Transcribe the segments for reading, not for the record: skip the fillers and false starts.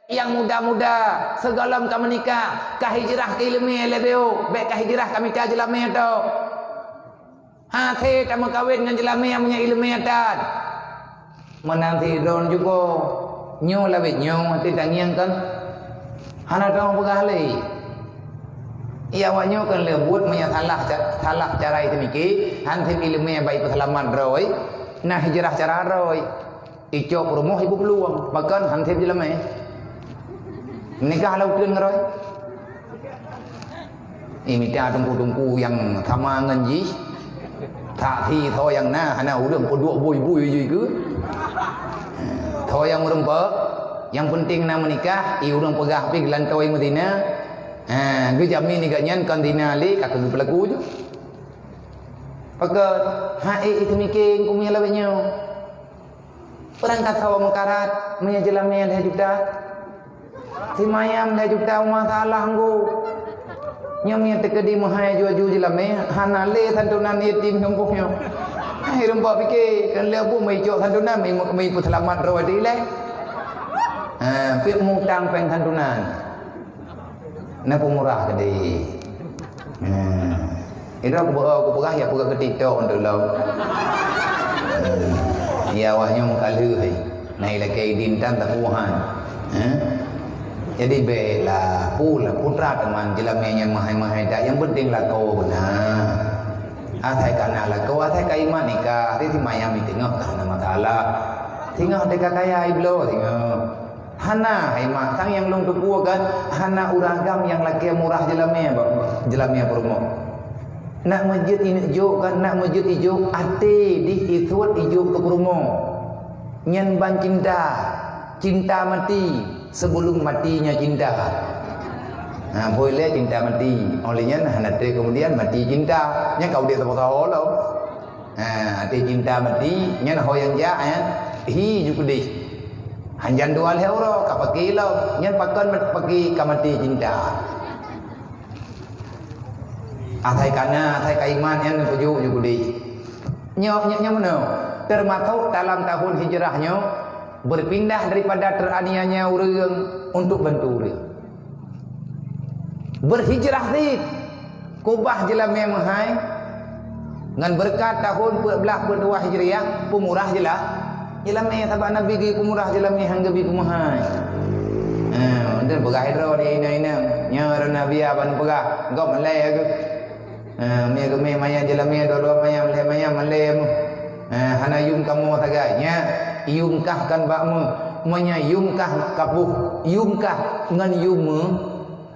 yang muda-muda segala kami menikah kah hijrah ke ilmu lebeu baik kah hijrah kami ka jelame tu ha the tak kawin dengan jelame yang punya ilmu adat menanti don juga nyo la bet nyo ti tangiang kan hana dong begalai ia awaknya kan lebut punya salah cara itu mikir hantim ilmu yang baik perselamat roy nah hijrah cara roy icok rumah ibu peluang bahkan hantim jelame nikah lautan roy ini minta tungku-tungku yang sama nganji tak thi thôi yang na hana udang podok boy-boy je ke thôi yang merempak yang penting nak menikah i udang pegah pi gelantoi Madinah gue jamin ni ganyan kantina li kakak gue pelaku je pakai hai itu mikir kumia lawanya orang kata orang makarat punya jelamnya dah juta si mayam dah juta masalah nggo nyamnya tekedi mahai jual jelamnya hana le santunan yatim hongkoknya hai rumpak fikir kan lebu mai jok santunan mai selamat rawadi le pi mutang peng santunan na pemurah gede. Itu aku pegah ya pegah gede tok untuk lau. Ya wahnya mengkalu hai. Nai lagi dintan tak puhan. Jadi bela pula putra teman jelamnya mahai-mahai tak yang penting lah kau benar. Athai kana lah kau athai kaiman nikah. Hari ti mayam ni tengok tak ada masalah. Tengok dekat kaya iblo tengok. Hana haimak sang yang long tepua kan hana uragam yang laki murah jelamnya promo nak masjid ini juk kan nak masjid ijuk ate di isut ijuk ke promo nyen ban cinta mati sebelum matinya cinta boleh cinta mati olehnya hana te kemudian mati cinta nya kau dia tahu lo ate cinta mati nya hoyang ja hi juk deh hanjan dua euro kapag kilo nyan pakon pagi kamati cinta athai kana athai kaiman yang tuju jugudi nyok mana termasuk dalam tahun hijrahnya berpindah daripada teraniaya urang untuk bantu urang berhijrah dit kubah jelamnya mahai ngan berkat tahun 14 hijriah pemurah jelah jelamnya sahabat Nabi gi pemurah jelamnya hangga bi pemahai dan pegah hidro di ina nya Nabi aban pegah engkau malai ke me ke me maya jelamnya dua maya malai hana yum kamu taganya yumkahkan bakmu manya yumkah kapuh yumkah ngan yumu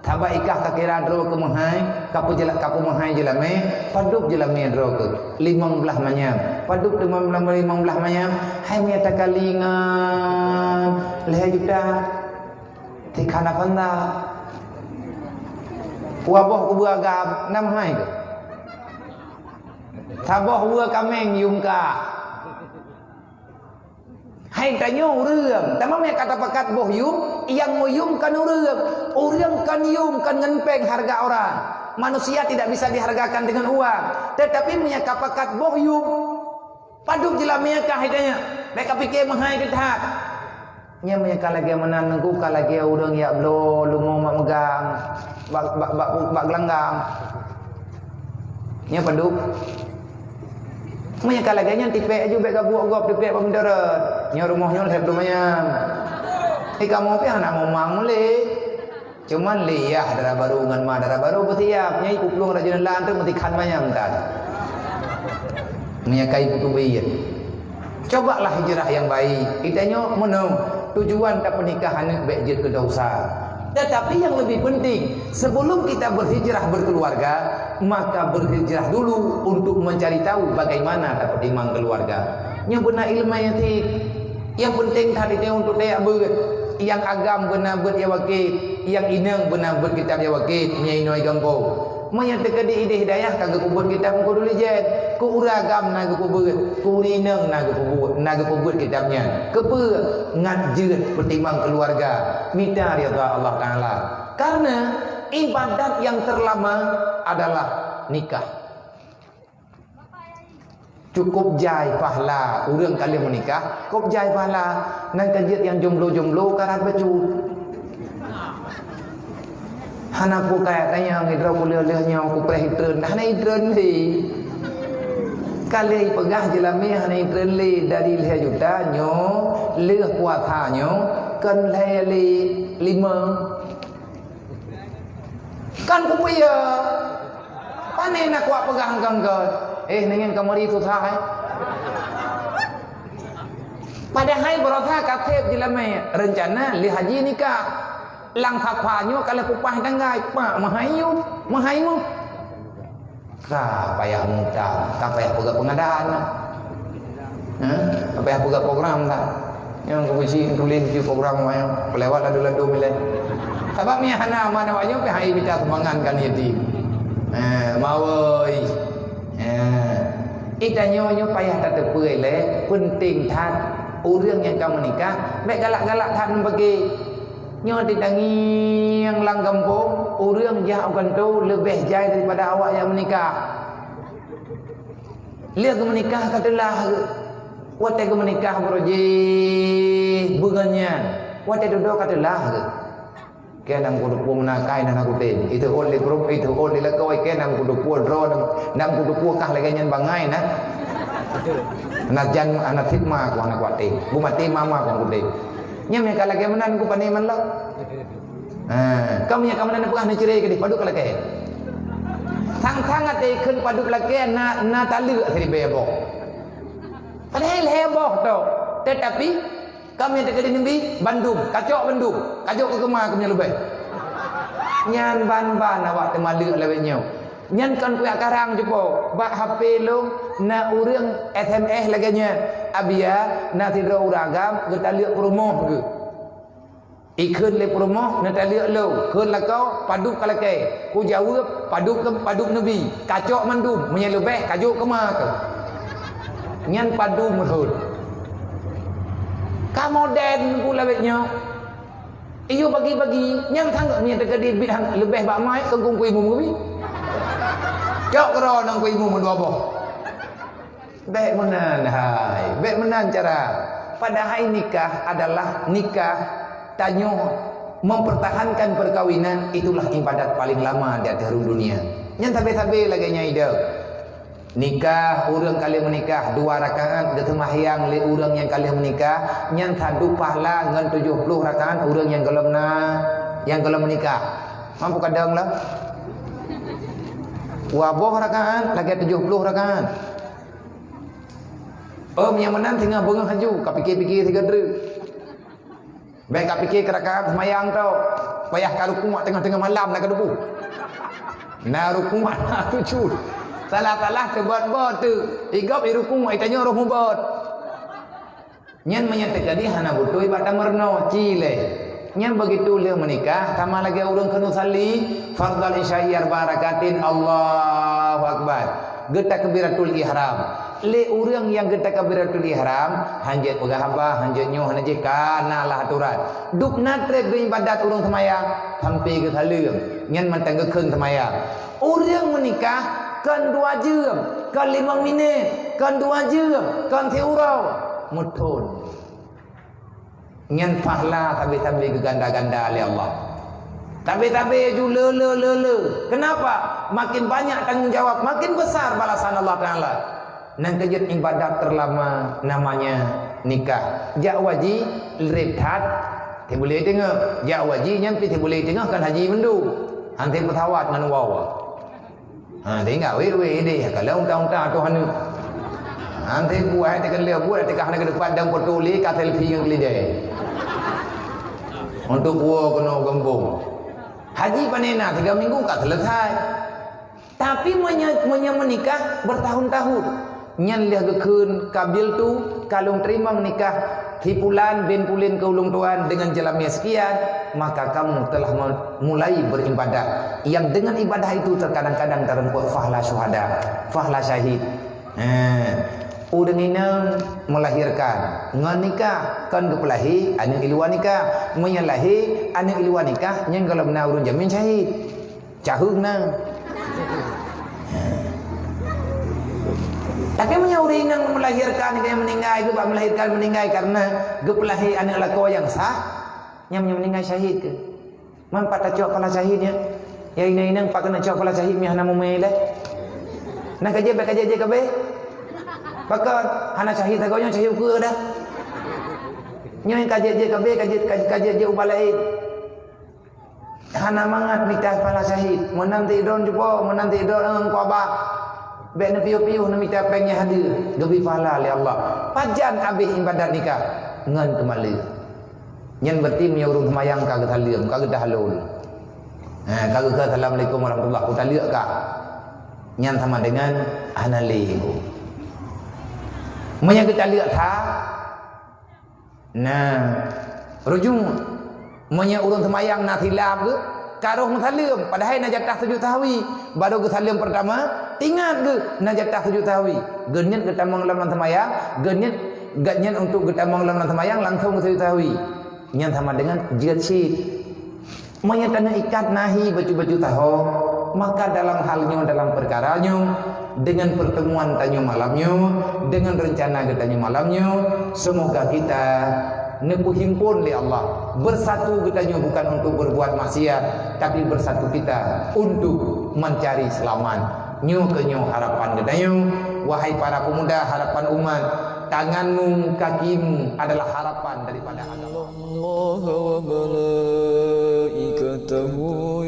taba ikah kakira dro ke mahai kapu mahai jelame paduk jelame dro ke 15 manyam paduk 15 manyam hai me takalingan leh juta tikana panda waboh ku buagam nam hai ke taboh bua kameng yumka hai tanyo urang tamam ya kata pakat boh yum yang moyum kan urang kan yum kan ngenpeng harga orang manusia tidak bisa dihargakan dengan uang tetapi punya kapakat boh yum paduk jelamnya kah hidanya mereka fikir mahai kita nya punya kalagi menanengku kalagi urang ya blo lumo mak megang bak gelanggang nya paduk punya kalaganya tipek aja bek gabuk tipek pemdarat nya rumahnya lep lumayan kamu pi anak ngomong le cuman liyah darah baru ngan ma darah baru bersiap nyai kuplung rajin lan tu mesti kan mayang tan menyakai putubiyin cobalah hijrah yang baik kitanya menung tujuan tak pernikahan baik je ke dosa tetapi yang lebih penting sebelum kita berhijrah berkeluarga maka berhijrah dulu untuk mencari tahu bagaimana dapat imang keluarga nya benar ilmu yang penting tadi dia untuk dia ber yang agam benar ber ya wakil yang inang benar ber kitab ya wakil nya inoi gampo manya tekadi ide hidayah kagak kubur kitab ko dulu jet ku uragam naga kubur ku inang naga kubur kitabnya kepe ngajut pertimbang keluarga minta ridha Allah taala karena ibadat yang terlama adalah nikah cukup jai pahala urang kali menikah cukup jai pahala nan kajit yang jomblo karat becut Hana ku kaya tanya ngidra ku leh-lehnya ku prehitreun. Hana itreun li. Kali pegah jelami hana itreun li dari 5 juta nyo leh puasa nyo kan leh li 5. Kan ku puya. Pane nak kuat pegang kan. Dengan kamari susah Padahal berosa katib jelami rencana li haji nikah. Lang kapanyo kalau kupah tanggai pak mahayu ka payah muda ka payah buka pengadaan ka payah buka program tak yang kubuci tulis di program yang pelewat ladu-ladu milih sebab mi hana mana wayo pe hai bicara semangan kan yati mawoi itanyo payah tak terpuai le penting tan urang yang kamu nikah baik galak-galak tan bagi nyo didangi yang lang kampung urang jah akan tu lebih jai daripada awak yang menikah. Lihat ke menikah katalah wate ke menikah beroji bungannya wate duduk katalah ke nang kudu pu menakai nang aku tin itu oleh grup itu oleh la kau ke nang kudu pu dro nang kudu pu kah lagi nyan bangai na anak jan anak hikmah ku anak wate bu mati mama ku kudu nya kalau kemenan ku pandai man lah. Kamu yang kemenan pegah ni cerai ke di paduk lagi. Sang-sang ate keun paduk lagi na talu seri bebok. Padahal heboh tu. Tetapi kami yang dekat di Bandung, kacok ke kemah kami lebih. Nyan ban-ban awak temalu lebihnya. Nyan kan kuya karang jepo, bak HP lu na urang SMS laganya. Abia na tidro uragam kita lihat promo ke. Ikun le promo na lihat lu, keun la kau paduk kalake. Ku jawab paduk nabi, kacok mandum, menyelebeh kajuk kemah ke. Nyan padu merhut. Kamoden pula betnya. Iyo bagi-bagi, nyang tangga mi dekat di bidang lebih bak mai kengkung ku imu mubi. Jok kero nang ku imu mendua boh. Baik menan cara. Padahal nikah adalah nikah tanyo mempertahankan perkawinan itulah ibadat paling lama di atas dunia. Yang tabe-tabe lagi nya ide. Nikah urang kali menikah 2 rakaat de sembahyang le urang yang kali menikah nyan sadu pahala ngan 70 rakaat urang yang gelem menikah. Mampu kadang lah. Waboh rakaat lagi 70 rakaat. Yang menang tengah bunga haju, kau pikir-pikir 3 dru. Baik kau pikir kerakaat semayang tau. Payah kau rukuat tengah-tengah malam nak debu. Nah rukuat nak tuju. Salah-salah terbuat-buat tu. Igap rukuat tanya roh mubot. Nyan menyatakan dia hana butuh ibadah merno cile. Nyan begitu dia menikah sama lagi urang kena sali fardal isya'i 4 rakaatin Allahu akbar. Geta kabiratul ihram. Le urang yang geta kabiratul ihram hanjat pegah abah hanjat nyoh hanjat kana lah aturan. Duk natre be ibadat urang semayang sampai ke saleung. Nyan mantang ke keung semayang. Urang menikah kan 2 jam, kan 5 minit, kan 2 jam, kan seurau mutun. Nyan pahala tabe-tabe ke ganda-ganda oleh Allah. Tabe-tabe ju le. Kenapa? Makin banyak tanggungjawab, makin besar balasan Allah Taala. Nang kejut ibadat terlama namanya nikah. Jak waji rehat, ti boleh tengok. Jak waji nyan pi ti boleh tengok kan haji mendu. Hanti petawat ngan wawa. Tengok we deh kalau unta-unta tu hanu. Hanti buat te kan buat te kan ke depan dang potoli ka selfie ngan kelidai. Untuk gua kena gembung. Haji panena 3 minggu tak selesai. Tapi menikah bertahun-tahun. Nyan lihat keun kabil tu kalau terima menikah hipulan bin pulin ke ulung tuan dengan jalannya sekian, maka kamu telah mulai beribadah. Yang dengan ibadah itu terkadang-kadang terempuk fahla syuhada, fahla syahid. Udah ninang melahirkan, nganikah kan kepelahi, anu iluan nikah, menyalahi anu iluan nikah, yang kalau benar urun jamin syahid, cahung nang. Tapi menyauri nang melahirkan yang meninggal itu, melahirkan meninggal karena kepelahi anu lako yang sah, yang meninggal syahid ke. Man patah cok kala syahidnya. Ya ina pak kena cok kala syahid mi hana mumele. Nak kaje kabe. Pakon hana syahid tagonya syahid ke dah. Nyoy kaje kabe kaje ubalai. Hana mangat mitah kala syahid. Menam tidon jupo, menam tidon engko abah. Bek na piu-piu na minta pengnya hadir. Gebi pahala oleh Allah. Pajan habis ibadat nikah. Ngan kemali. Nyan berarti punya urung semayang kagak halim, kagak dah halul. Kagak ke Assalamualaikum warahmatullahi wabarakatuh. Lihat kah? Nyan sama dengan anali. Menya kita lihat ha. Nah, rujung menya urung semayang nak hilaf ke? Karuh muthalim padahal najatah 7 tahwi baru ke salim pertama ingat ke najatah 7 tahwi genyet ke tamang lam semayang genyet untuk ke tamang lam semayang langsung ke 7 tahwi yang sama dengan jilid menyatakan ikat nahi baju-baju tahu maka dalam halnya dalam perkaranya dengan pertemuan tanya malamnya dengan rencana tanya malamnya semoga kita neku himpun oleh Allah bersatu kitanya bukan untuk berbuat maksiat tapi bersatu kita untuk mencari selamat nyu kenyu harapan kitanya wahai para pemuda harapan umat tanganmu kakimu adalah harapan daripada Allah wa malaikatahu